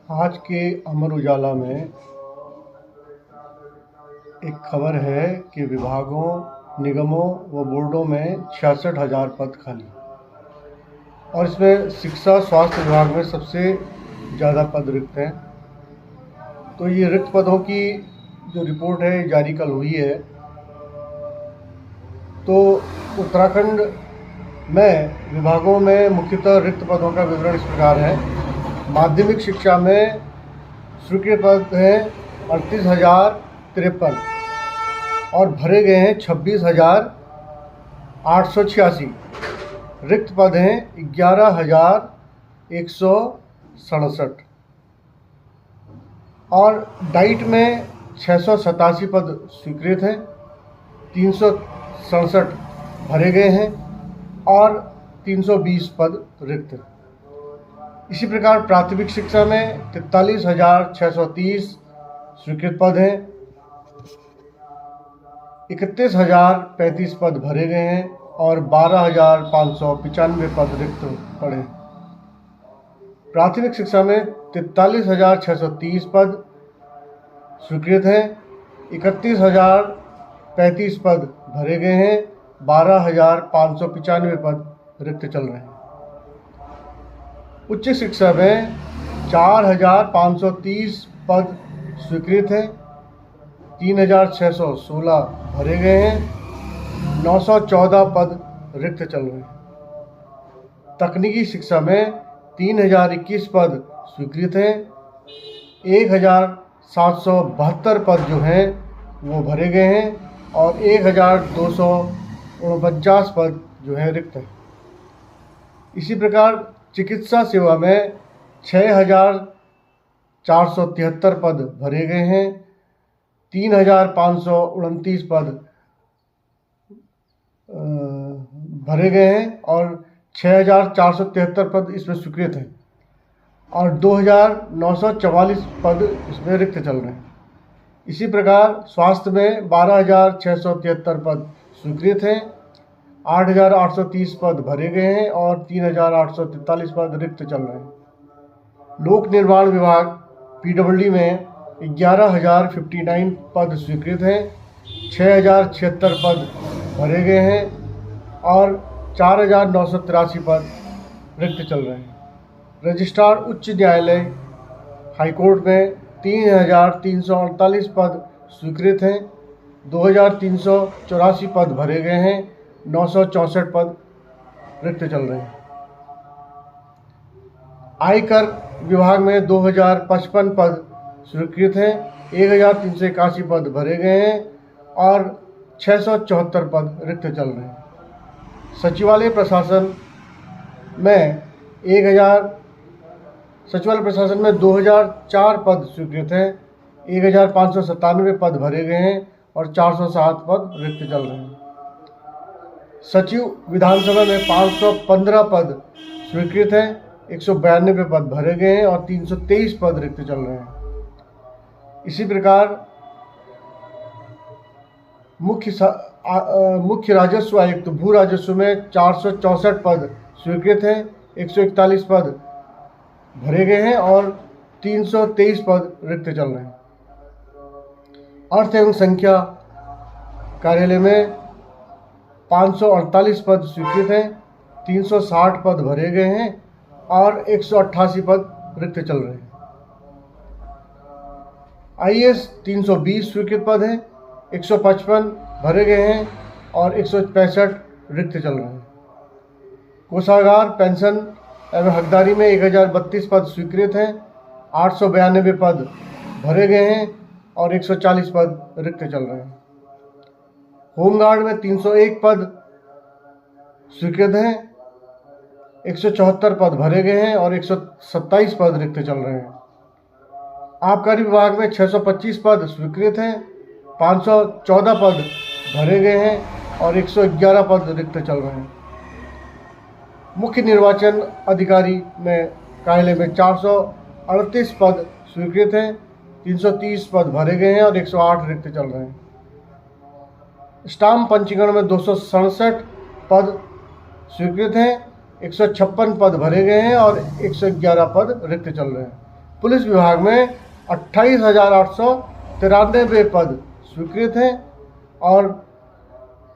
आज के अमर उजाला में एक खबर है कि विभागों, निगमों व बोर्डों में 66,000 पद खाली और इसमें शिक्षा स्वास्थ्य विभाग में सबसे ज़्यादा पद रिक्त हैं। तो ये रिक्त पदों की जो रिपोर्ट है जारी कल हुई है। तो उत्तराखंड में विभागों में मुख्यतः रिक्त पदों का विवरण इस प्रकार है। माध्यमिक शिक्षा में स्वीकृत पद हैं 38,053 और भरे गए हैं 26,886। रिक्त पद हैं 11,167 और डाइट में 687 पद स्वीकृत हैं, 367 भरे गए हैं और 320 पद रिक्त हैं। इसी प्रकार प्राथमिक शिक्षा में 43,630 स्वीकृत पद हैं, 31,035 पद भरे गए हैं और 12,595 पद रिक्त पड़े। प्राथमिक शिक्षा में 43,630 पद स्वीकृत हैं, 31,035 पद भरे गए हैं, 12,595 पद रिक्त चल रहे हैं। उच्च शिक्षा में 4,530 पद स्वीकृत हैं, 3,616 भरे गए हैं, 914 पद रिक्त चल रहे हैं। तकनीकी शिक्षा में 3,021 पद स्वीकृत हैं, 1,772 पद जो हैं वो भरे गए हैं और 1,249 पद जो हैं रिक्त हैं। इसी प्रकार चिकित्सा सेवा में 6,473 पद भरे गए हैं, 3,529 पद भरे गए हैं और 6,473 पद इसमें स्वीकृत हैं और 2,944 पद इसमें रिक्त चल रहे हैं। इसी प्रकार स्वास्थ्य में 12,673 पद स्वीकृत हैं, 8,830 पद भरे गए हैं और 3,843 पद रिक्त चल रहे हैं। लोक निर्माण विभाग PWD में 11,059 पद स्वीकृत हैं, 6,076 पद भरे गए हैं और 4,983 पद रिक्त चल रहे हैं। रजिस्ट्रार उच्च न्यायालय हाईकोर्ट में 3,348 पद स्वीकृत हैं, 2,384 पद भरे गए हैं, 964 पद रिक्त चल रहे हैं। आयकर विभाग में 2,055 पद स्वीकृत हैं, 1,381 पद भरे गए हैं और 674 पद रिक्त चल रहे हैं। सचिवालय प्रशासन में 2,004 पद स्वीकृत हैं, 1,597 पद भरे गए हैं और 407 पद रिक्त चल रहे हैं। सचिव विधानसभा में 515 पद स्वीकृत हैं, 192 पद भरे गए हैं और 323 पद रिक्त चल रहे हैं। इसी प्रकार मुख्य राजस्व आयुक्त भू राजस्व में 464 पद स्वीकृत हैं, 141 पद भरे गए हैं और 323 पद रिक्त चल रहे हैं। अर्थ एवं संख्या कार्यालय में 548 पद स्वीकृत हैं, 360 पद भरे गए हैं और 188 पद रिक्त चल रहे हैं। IAS 320 स्वीकृत पद हैं, 155 भरे गए हैं और 165 रिक्त चल रहे हैं। कोषागार पेंशन एवं हकदारी में 1,032 पद स्वीकृत हैं, 892 पद भरे गए हैं और 140 पद रिक्त चल रहे हैं। होमगार्ड में 301 पद स्वीकृत हैं, 174 पद भरे गए हैं और 127 पद रिक्त चल रहे हैं। आबकारी विभाग में 625 पद स्वीकृत हैं, 514 पद भरे गए हैं और 111 पद रिक्त चल रहे हैं। मुख्य निर्वाचन अधिकारी में कार्यालय में 438 पद स्वीकृत हैं, 330 पद भरे गए हैं और 108 रिक्त चल रहे हैं। स्टाम्प पंजीकरण में 267 पद स्वीकृत हैं, 156 पद भरे गए हैं और 111 पद रिक्त चल रहे हैं। पुलिस विभाग में 28,893 पद स्वीकृत हैं और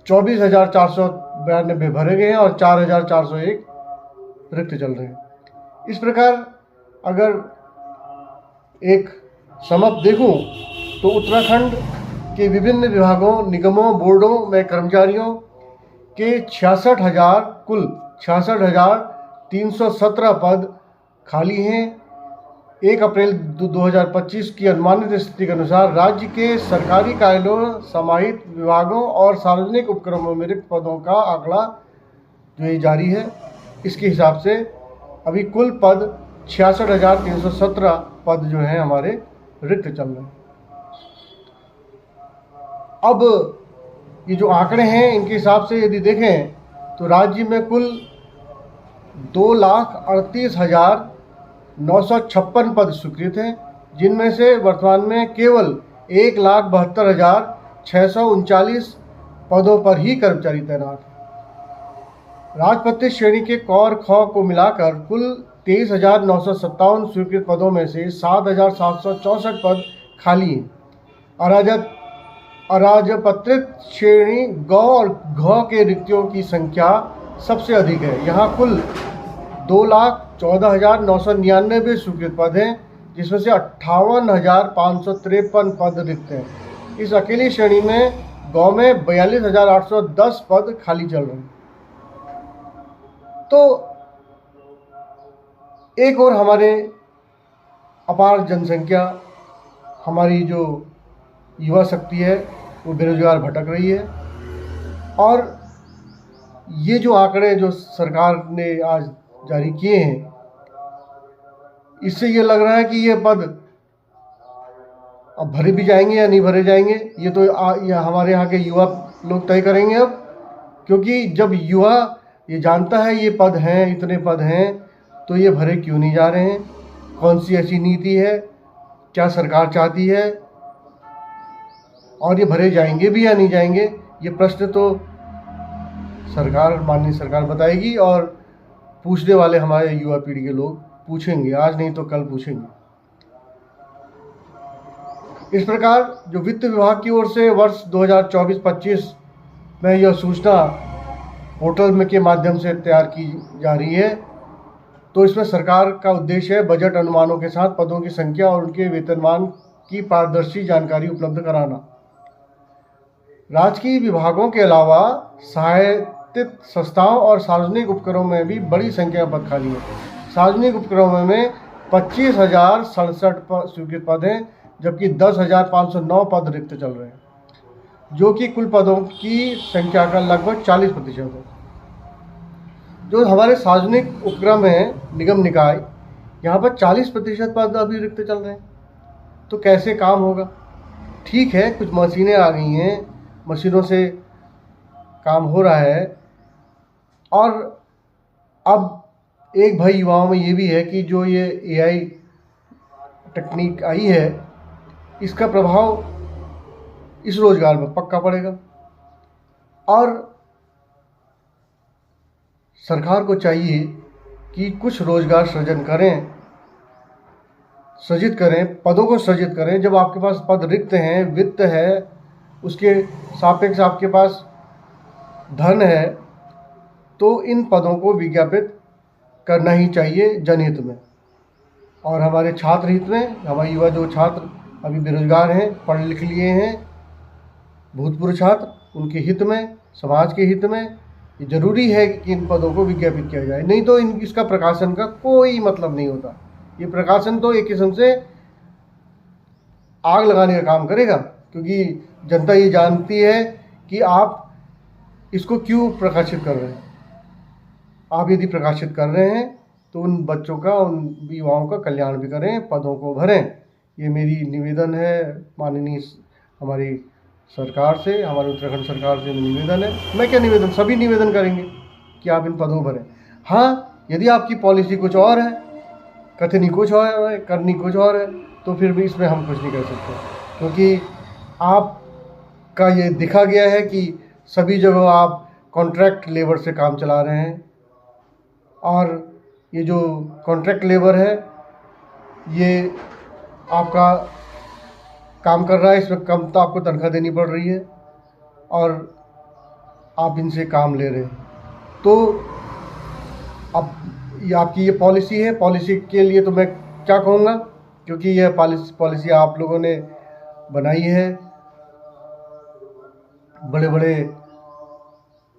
24,492 भरे गए हैं और 4,401 रिक्त चल रहे हैं। इस प्रकार अगर एक समअप देखूं तो उत्तराखंड के विभिन्न विभागों, निगमों, बोर्डों में कर्मचारियों के 66,000 कुल 66,317 पद खाली हैं। 1 अप्रैल 2025 की अनुमानित स्थिति के अनुसार राज्य के सरकारी कार्यालयों, समाहित विभागों और सार्वजनिक उपक्रमों में रिक्त पदों का आंकड़ा जो ये जारी है, इसके हिसाब से अभी कुल पद 66,317 पद जो हैं हमारे रिक्त चल रहे हैं। अब ये जो आंकड़े हैं इनके हिसाब से यदि देखें तो राज्य में कुल 2,38,956 पद स्वीकृत हैं, जिनमें से वर्तमान में केवल 1,72,639 पदों पर ही कर्मचारी तैनात हैं। राजपत्रित श्रेणी के क और ख को मिलाकर कुल 23,957 स्वीकृत पदों में से 7,764 पद खाली हैं। अराजपत्रित श्रेणी ग और घ के रिक्तियों की संख्या सबसे अधिक है। यहाँ कुल 2,14,999 स्वीकृत पद हैं, जिसमें से 58,553 पद रिक्त हैं। इस अकेली श्रेणी में गौ में 42,810 पद खाली चल रहे हैं। तो एक और हमारे अपार जनसंख्या, हमारी जो युवा शक्ति है वो बेरोजगार भटक रही है। और ये जो आंकड़े जो सरकार ने आज जारी किए हैं, इससे ये लग रहा है कि ये पद अब भरे भी जाएंगे या नहीं भरे जाएंगे, ये तो हमारे यहाँ के युवा लोग तय करेंगे अब। क्योंकि जब युवा ये जानता है ये पद हैं, इतने पद हैं, तो ये भरे क्यों नहीं जा रहे हैं, कौन सी ऐसी नीति है, क्या सरकार चाहती है, और ये भरे जाएंगे भी या नहीं जाएंगे, ये प्रश्न तो सरकार, माननीय सरकार बताएगी और पूछने वाले हमारे युवा पीढ़ी के लोग पूछेंगे, आज नहीं तो कल पूछेंगे। इस प्रकार जो वित्त विभाग की ओर से वर्ष 2024-25 में यह सूचना पोर्टल में के माध्यम से तैयार की जा रही है, तो इसमें सरकार का उद्देश्य है बजट अनुमानों के साथ पदों की संख्या और उनके वेतनमान की पारदर्शी जानकारी उपलब्ध कराना। राजकीय विभागों के अलावा सहायतित संस्थाओं और सार्वजनिक उपक्रमों में भी बड़ी संख्या में पद खाली है। सार्वजनिक उपक्रमों में 25,067 स्वीकृत पद हैं, जबकि 10,509 पद रिक्त चल रहे हैं, जो कि कुल पदों की संख्या का लगभग 40% है। जो हमारे सार्वजनिक उपक्रम हैं, निगम निकाय, यहाँ पर 40% पद अभी रिक्त चल रहे हैं। तो कैसे काम होगा? ठीक है, कुछ मशीनें आ गई हैं, मशीनों से काम हो रहा है। और अब एक भाई युवाओं में ये भी है कि जो ये AI टेक्निक आई है, इसका प्रभाव इस रोजगार में पक्का पड़ेगा। और सरकार को चाहिए कि कुछ रोजगार सृजित करें, पदों को सृजित करें। जब आपके पास पद रिक्त हैं, वित्त है, उसके सापेक्ष आपके पास धन है, तो इन पदों को विज्ञापित करना ही चाहिए जनहित में और हमारे छात्र हित में। हमारे युवा जो छात्र अभी बेरोजगार हैं, पढ़ लिख लिए हैं, भूतपूर्व छात्र, उनके हित में, समाज के हित में ये जरूरी है कि इन पदों को विज्ञापित किया जाए। नहीं तो इसका प्रकाशन का कोई मतलब नहीं होता। ये प्रकाशन तो एक किस्म से आग लगाने का काम करेगा, क्योंकि जनता ये जानती है कि आप इसको क्यों प्रकाशित कर रहे हैं। आप यदि प्रकाशित कर रहे हैं तो उन बच्चों का, उन युवाओं का कल्याण भी करें, पदों को भरें। ये मेरी निवेदन है माननीय हमारी सरकार से, हमारी उत्तराखंड सरकार से निवेदन है। मैं क्या निवेदन, सभी निवेदन करेंगे कि आप इन पदों भरें। हाँ, यदि आपकी पॉलिसी कुछ और है, कथनी कुछ और है, करनी कुछ और है, तो फिर भी इसमें हम कुछ नहीं कर सकते, क्योंकि आपका ये दिखा गया है कि सभी जगह आप कॉन्ट्रैक्ट लेबर से काम चला रहे हैं। और ये जो कॉन्ट्रैक्ट लेबर है, ये आपका काम कर रहा है, इसमें कम तो आपको तनख्वाह देनी पड़ रही है और आप इनसे काम ले रहे हैं। तो अब ये आपकी ये पॉलिसी है, पॉलिसी के लिए तो मैं क्या कहूँगा, क्योंकि यह पॉलिसी आप लोगों ने बनाई है। बड़े बड़े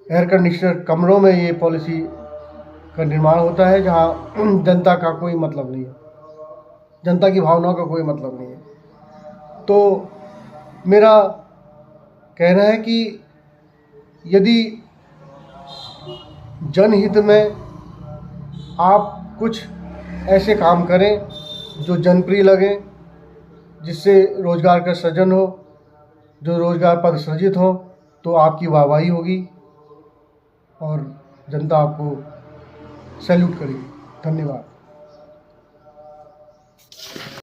एयर कंडीशनर कमरों में ये पॉलिसी का निर्माण होता है, जहाँ जनता का कोई मतलब नहीं है, जनता की भावनाओं का कोई मतलब नहीं है। तो मेरा कहना है कि यदि जनहित में आप कुछ ऐसे काम करें जो जनप्रिय लगे, जिससे रोज़गार का सृजन हो, जो रोज़गार पद सृजित हो, तो आपकी वाहवाही होगी और जनता आपको सैल्यूट करेगी। धन्यवाद।